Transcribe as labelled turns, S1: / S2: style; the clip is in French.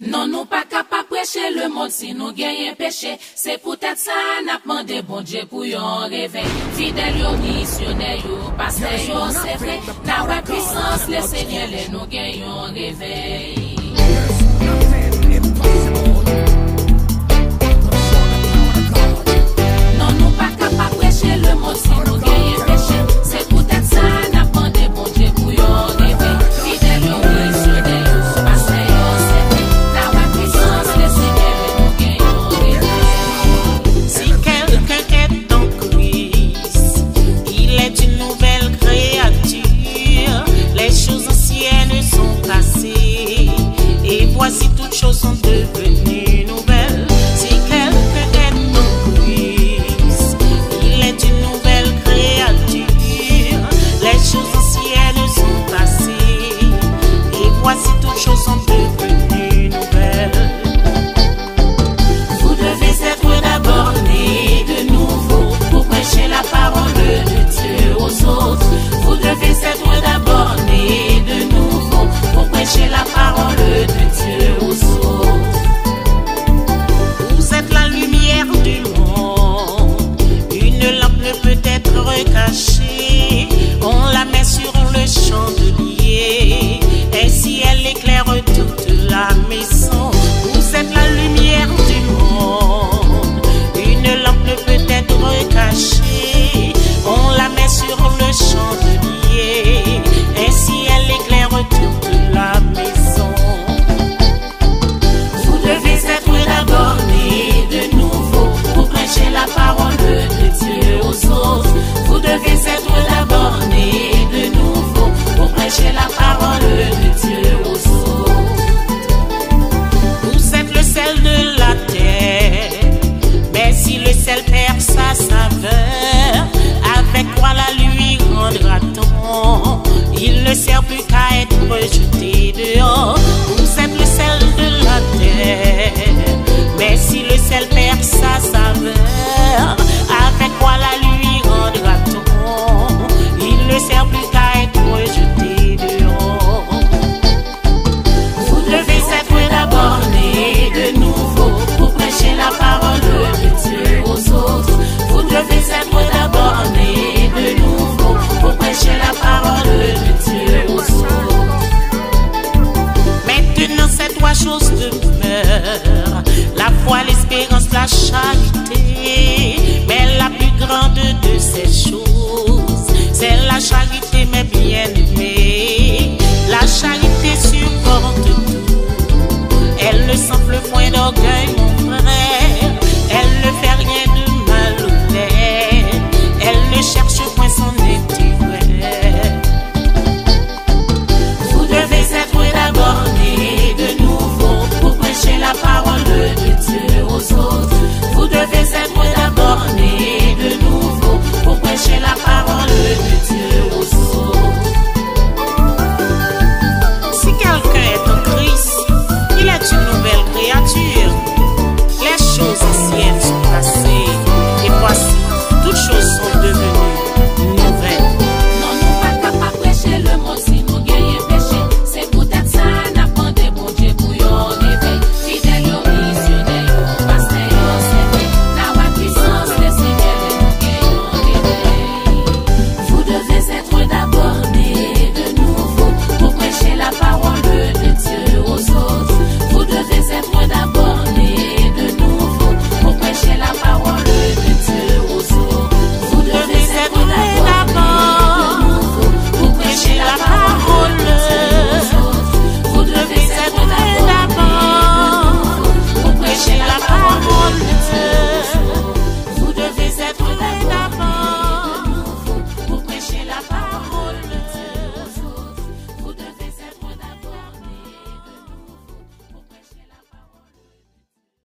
S1: Non, nous pas capable prêcher le monde si nous gagnons péché. C'est peut-être ça, n'a demandé bon Dieu pour yon réveil. Fidèle yo, missionnaire yo, pasteur yo, c'est vrai. N'a pas puissance, le Seigneur, les nous gagnons réveil. Non, nous pas capable prêcher le monde si nous gagnons péché. C'est peut-être ça, n'a demandé bon Dieu pour yon réveil. Fidèle yo, missionnaire yo, pasteur yo, c'est vrai. N'a pas puissance, le Seigneur, les nous gagnons réveil.
S2: Si quelqu'un est en Christ, il est une nouvelle créature. Les choses anciennes sont passées et voici toutes choses sont devenues nouvelles. Si quelqu'un est en Christ, il est une nouvelle créature. Les choses anciennes sont passées et voici toutes choses sont devenues nouvelles.
S1: Vous devez être d'abord nés de nouveau pour prêcher la parole de Dieu aux autres. Vous devez être d'abord nés de nouveau pour prêcher la parole de Dieu aux autres.
S2: Vous êtes la lumière du monde. Une lampe ne peut être cachée. On la met sur le chandelier. Ainsi elle éclaire toute la maison. Vous êtes la lumière du monde. Une lampe ne peut être cachée. On la met sur le chandelier. Ainsi elle éclaire toute la maison.
S1: Vous devez être d'abord nés de nouveau pour prêcher la parole de Dieu aux autres. Vous devez être d'abord nés de nouveau pour prêcher la parole de Dieu aux autres.
S2: Vous êtes le sel de la terre. Mais si le sel perd sa saveur, avec quoi la lui rendra-t-on? Il ne sert plus qu'à être jeté dehors. Vous êtes le sel de la terre. Mais si le sel perd sa saveur, avec quoi la lui rendra-t-on? Il ne sert plus qu'à être jeté dehors.
S1: Vous devez être d'abord nés de nouveau pour prêcher la parole de Dieu aux autres. Vous devez être d'abord nés de nouveau pour prêcher la parole de Dieu aux autres.
S2: Maintenant ces trois choses demeurent: la foi, l'espérance, la charité. Mais la plus grande de ces choses, c'est la charité, mes bien-aimés. La charité supporte